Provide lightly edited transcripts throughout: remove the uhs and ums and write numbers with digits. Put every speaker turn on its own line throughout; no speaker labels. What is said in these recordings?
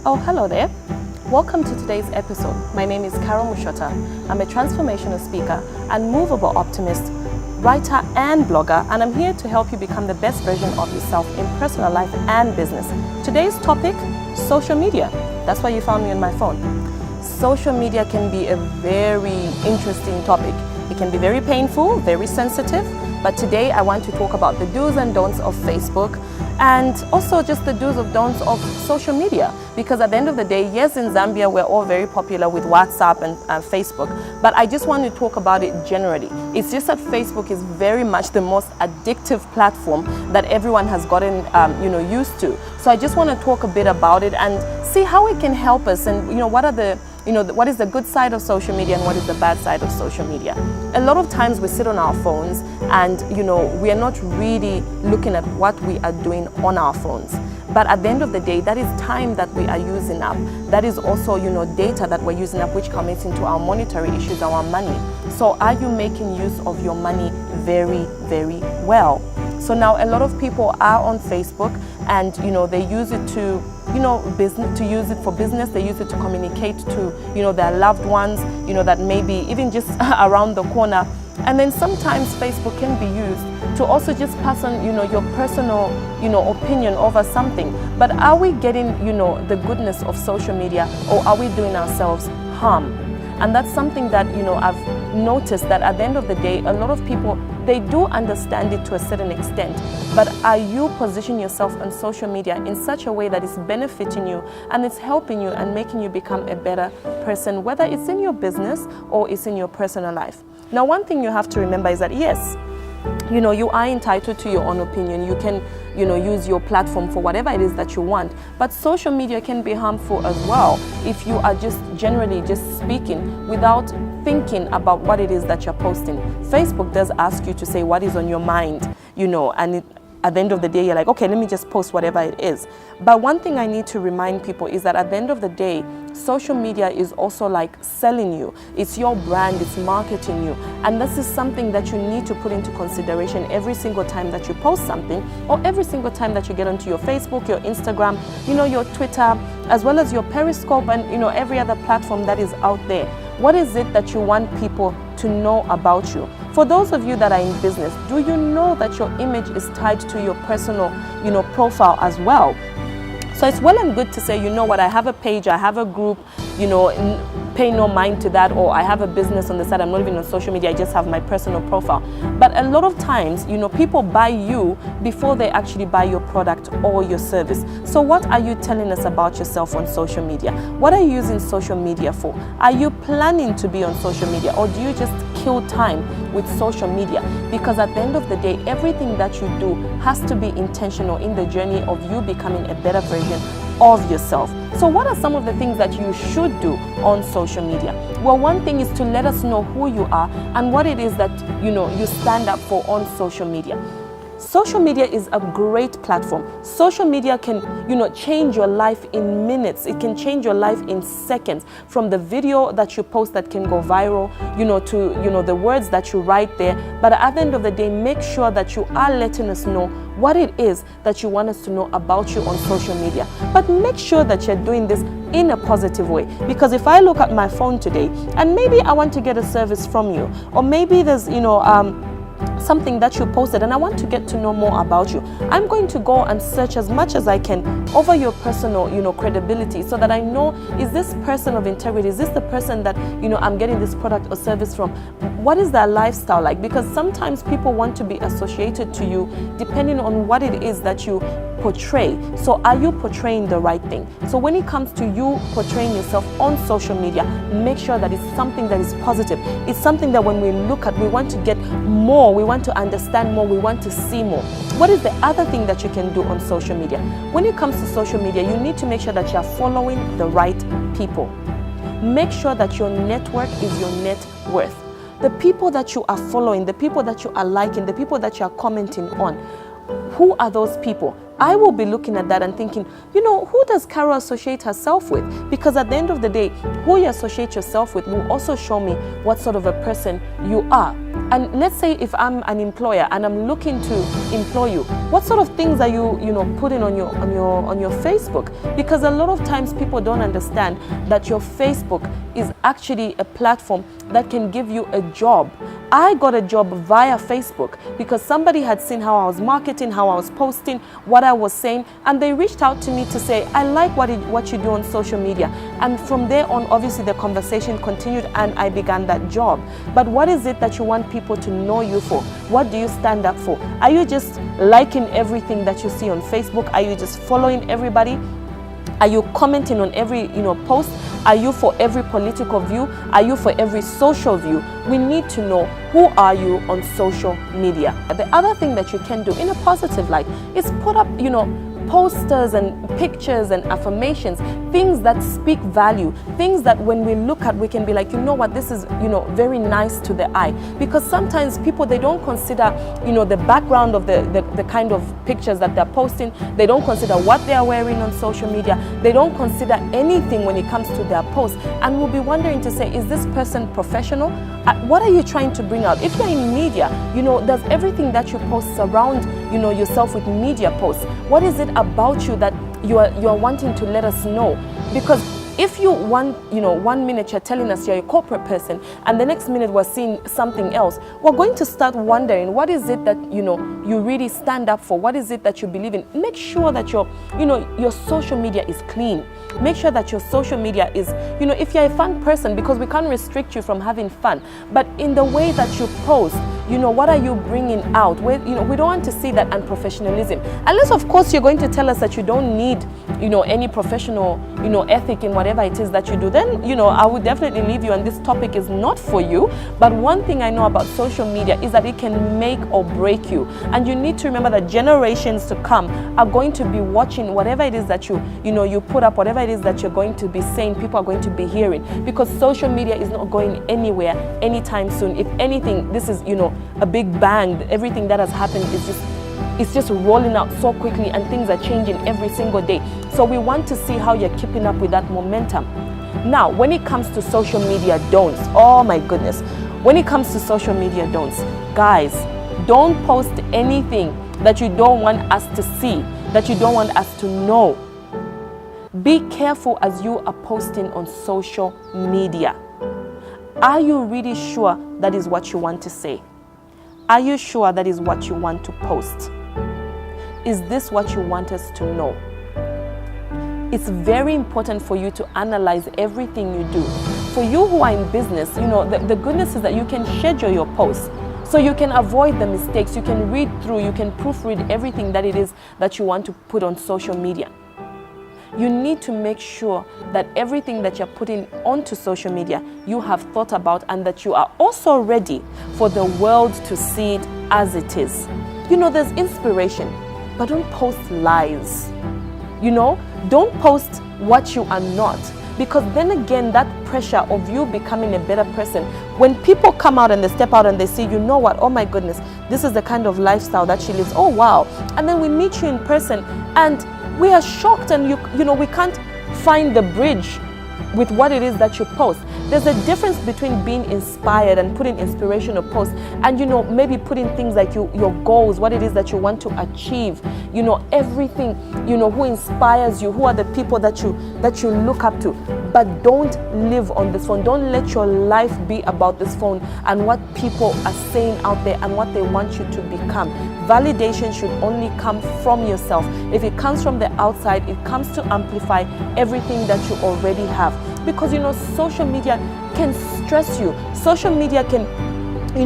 Oh, hello there. Welcome to today's episode. My name is Carol Mushota. I'm a transformational speaker and movable optimist, writer and blogger, and I'm here to help you become the best version of yourself in personal life and business. Today's topic, social media. That's why you found me on my phone. Social media can be a very interesting topic. It can be very painful, very sensitive, but today I want to talk about the do's and don'ts of Facebook and also just the do's and don'ts of social media. Because at the end of the day, yes, in Zambia, we're all very popular with WhatsApp and Facebook, but I just want to talk about it generally. It's just that Facebook is very much the most addictive platform that everyone has gotten used to. So I just want to talk a bit about it and see how it can help us and what is the good side of social media and what is the bad side of social media. A lot of times we sit on our phones and we are not really looking at what we are doing on our phones. But at the end of the day, that is time that we are using up. That is also, data that we're using up, which comes into our monetary issues, our money. So are you making use of your money very, very well? So now a lot of people are on Facebook and, they use it to, business, to use it for business. They use it to communicate to, their loved ones, that maybe even just around the corner. And then sometimes Facebook can be used to also just pass on, your personal, opinion over something. But are we getting, the goodness of social media, or are we doing ourselves harm? And that's something that, I've noticed that at the end of the day, a lot of people, they do understand it to a certain extent. But are you positioning yourself on social media in such a way that is benefiting you and it's helping you and making you become a better person, whether it's in your business or it's in your personal life? Now, one thing you have to remember is that, yes, you are entitled to your own opinion. You can, use your platform for whatever it is that you want. But social media can be harmful as well if you are just generally just speaking without thinking about what it is that you're posting. Facebook does ask you to say what is on your mind, and at the end of the day, you're like, okay, let me just post whatever it is. But one thing I need to remind people is that at the end of the day, social media is also like selling you. It's your brand, it's marketing you. And this is something that you need to put into consideration every single time that you post something, or every single time that you get onto your Facebook, your Instagram, your Twitter, as well as your Periscope and, every other platform that is out there. What is it that you want people to know about you? For those of you that are in business, do you know that your image is tied to your personal, profile as well? So it's well and good to say, I have a page, I have a group, pay no mind to that, or I have a business on the side, I'm not even on social media, I just have my personal profile. But a lot of times, people buy you before they actually buy your product or your service. So what are you telling us about yourself on social media? What are you using social media for? Are you planning to be on social media, or do you just kill time with social media? Because at the end of the day, everything that you do has to be intentional in the journey of you becoming a better version of yourself. So what are some of the things that you should do on social media? Well, one thing is to let us know who you are and what it is that you stand up for on social media. Social media is a great platform. Social media can, change your life in minutes. It can change your life in seconds. From the video that you post that can go viral, to, the words that you write there. But at the end of the day, make sure that you are letting us know what it is that you want us to know about you on social media. But make sure that you're doing this in a positive way. Because if I look at my phone today and maybe I want to get a service from you, or maybe there's, something that you posted and I want to get to know more about you, I'm going to go and search as much as I can over your personal, credibility, so that I know, is this person of integrity? Is this the person that, I'm getting this product or service from? What is their lifestyle like? Because sometimes people want to be associated to you depending on what it is that you portray. So are you portraying the right thing? So when it comes to you portraying yourself on social media, make sure that it's something that is positive. It's something that when we look at, we want to get more, we want to understand more, we want to see more. What is the other thing that you can do on social media? When it comes to social media, you need to make sure that you're following the right people. Make sure that your network is your net worth. The people that you are following, the people that you are liking, the people that you are commenting on, who are those people? I will be looking at that and thinking, who does Carol associate herself with? Because at the end of the day, who you associate yourself with will also show me what sort of a person you are. And let's say if I'm an employer and I'm looking to employ you, what sort of things are you putting on your Facebook? Because a lot of times people don't understand that your Facebook is actually a platform that can give you a job. I got a job via Facebook because somebody had seen how I was marketing, how I was posting, what I was saying, and they reached out to me to say, I like what you do on social media. And from there on, obviously the conversation continued and I began that job. But what is it that you want people to know you for? What do you stand up for? Are you just liking everything that you see on Facebook? Are you just following everybody? Are you commenting on every post? Are you for every political view? Are you for every social view? We need to know, who are you on social media? The other thing that you can do in a positive light is put up, posters and pictures and affirmations, things that speak value, things that when we look at, we can be like, you know what, this is, very nice to the eye. Because sometimes people, they don't consider, the background of the kind of pictures that they're posting. They don't consider what they are wearing on social media. They don't consider anything when it comes to their posts. And we'll be wondering to say, is this person professional? What are you trying to bring out? If you're in media, does everything that you post surround, yourself with media posts? What is it about you that you are wanting to let us know? Because if you one minute you're telling us you're a corporate person and the next minute we're seeing something else, we're going to start wondering, what is it that you really stand up for? What is it that you believe in? Make sure that your social media is clean. Make sure that your social media is, if you're a fun person, because we can't restrict you from having fun, but in the way that you post, what are you bringing out? We don't want to see that unprofessionalism. Unless, of course, you're going to tell us that you don't need, any professional, ethic in whatever it is that you do. Then, I would definitely leave you, and this topic is not for you. But one thing I know about social media is that it can make or break you. And you need to remember that generations to come are going to be watching whatever it is that you put up, whatever it is that you're going to be saying, people are going to be hearing. Because social media is not going anywhere anytime soon. If anything, this is, a big bang. Everything that has happened is just rolling out so quickly, and things are changing every single day. So we want to see how you're keeping up with that momentum. Now, when it comes to social media don'ts, oh my goodness. When it comes to social media don'ts, guys, don't post anything that you don't want us to see, that you don't want us to know. Be careful as you are posting on social media. Are you really sure that is what you want to say? Are you sure that is what you want to post? Is this what you want us to know? It's very important for you to analyze everything you do. For you who are in business, the goodness is that you can schedule your posts. So you can avoid the mistakes, you can read through, you can proofread everything that it is that you want to put on social media. You need to make sure that everything that you're putting onto social media, you have thought about, and that you are also ready for the world to see it as it is. There's inspiration, but don't post lies. Don't post what you are not. Because then again, that pressure of you becoming a better person, when people come out and they step out and they see, what, oh my goodness, this is the kind of lifestyle that she lives, oh wow. And then we meet you in person and we are shocked, and we can't find the bridge with what it is that you post. There's a difference between being inspired and putting inspirational posts and, maybe putting things like your goals, what it is that you want to achieve, everything, who inspires you, who are the people that you look up to. But don't live on this phone. Don't let your life be about this phone and what people are saying out there and what they want you to become. Validation should only come from yourself. If it comes from the outside, it comes to amplify everything that you already have. Because social media can stress you. Social media can it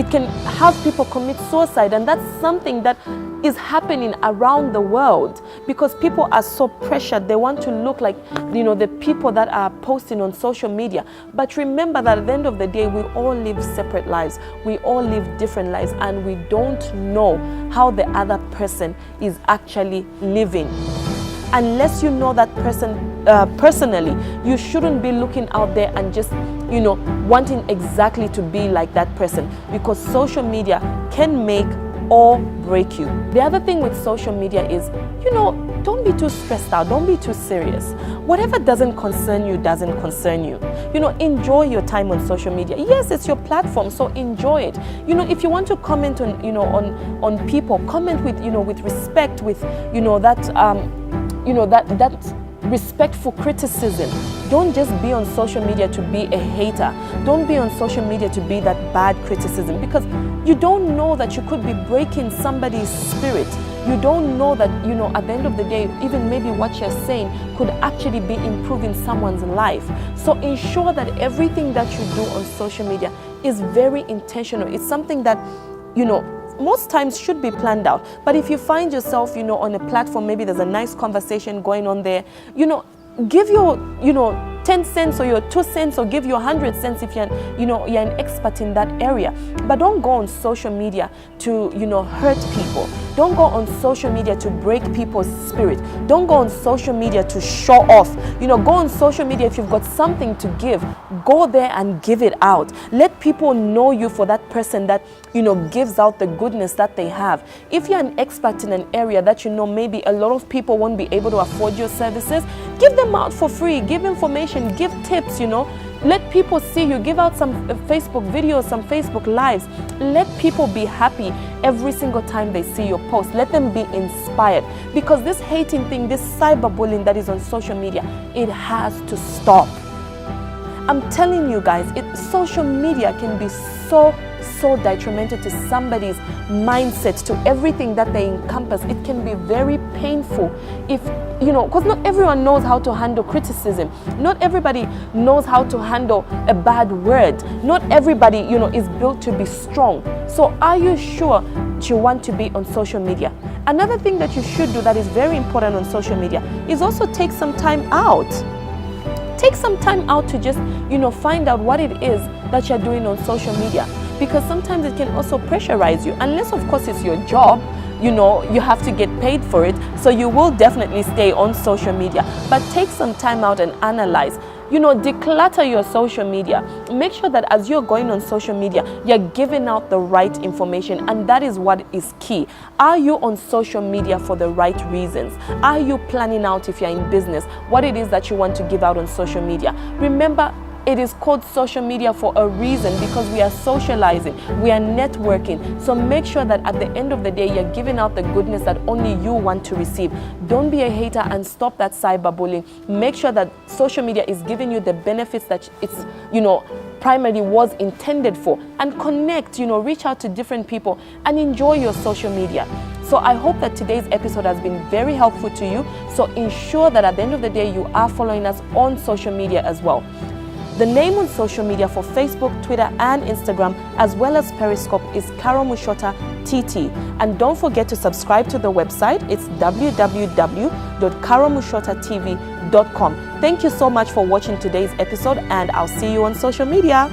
can have people commit suicide, and that's something that is happening around the world because people are so pressured. They want to look like the people that are posting on social media. But remember that at the end of the day, we all live separate lives. We all live different lives, and we don't know how the other person is actually living. Unless you know that person personally, you shouldn't be looking out there and just wanting exactly to be like that person, because social media can make or break you. The other thing with social media is, don't be too stressed out. Don't be too serious. Whatever doesn't concern you doesn't concern you. Enjoy your time on social media. Yes, it's your platform, so enjoy it. If you want to comment on people, comment with respect, with that respectful criticism. Don't just be on social media to be a hater. Don't be on social media to be that bad criticism, because you don't know that you could be breaking somebody's spirit. You don't know that, at the end of the day, even maybe what you're saying could actually be improving someone's life. So ensure that everything that you do on social media is very intentional. It's something that, most times should be planned out. But if you find yourself, on a platform, maybe there's a nice conversation going on there, give your, 10 cents or your 2 cents, or give your 100 cents if you're an expert in that area. But don't go on social media to, hurt people. Don't go on social media to break people's spirit. Don't go on social media to show off. Go on social media if you've got something to give. Go there and give it out. Let people know you for that person that, gives out the goodness that they have. If you're an expert in an area that maybe a lot of people won't be able to afford your services, give them out for free. Give information, give tips, Let people see you. Give out some Facebook videos, some Facebook lives. Let people be happy every single time they see your post. Let them be inspired. Because this hating thing, this cyberbullying that is on social media, it has to stop. I'm telling you guys, social media can be so detrimental to somebody's mindset, to everything that they encompass. It can be very painful if, because not everyone knows how to handle criticism. Not everybody knows how to handle a bad word. Not everybody, is built to be strong. So are you sure you want to be on social media? Another thing that you should do that is very important on social media is also take some time out. Take some time out to just, find out what it is that you're doing on social media. Because sometimes it can also pressurize you. Unless, of course, it's your job, you have to get paid for it. So you will definitely stay on social media. But take some time out and analyze. Declutter your social media. Make sure that as you're going on social media, you're giving out the right information. And that is what is key. Are you on social media for the right reasons? Are you planning out, if you're in business, what it is that you want to give out on social media? Remember, it is called social media for a reason, because we are socializing, we are networking. So make sure that at the end of the day, you're giving out the goodness that only you want to receive. Don't be a hater and stop that cyberbullying. Make sure that social media is giving you the benefits that it's, primarily was intended for. And connect, reach out to different people and enjoy your social media. So I hope that today's episode has been very helpful to you. So ensure that at the end of the day, you are following us on social media as well. The name on social media for Facebook, Twitter, and Instagram, as well as Periscope, is Carol Mushota TT. And don't forget to subscribe to the website. It's www.carolmushotatv.com. Thank you so much for watching today's episode, and I'll see you on social media.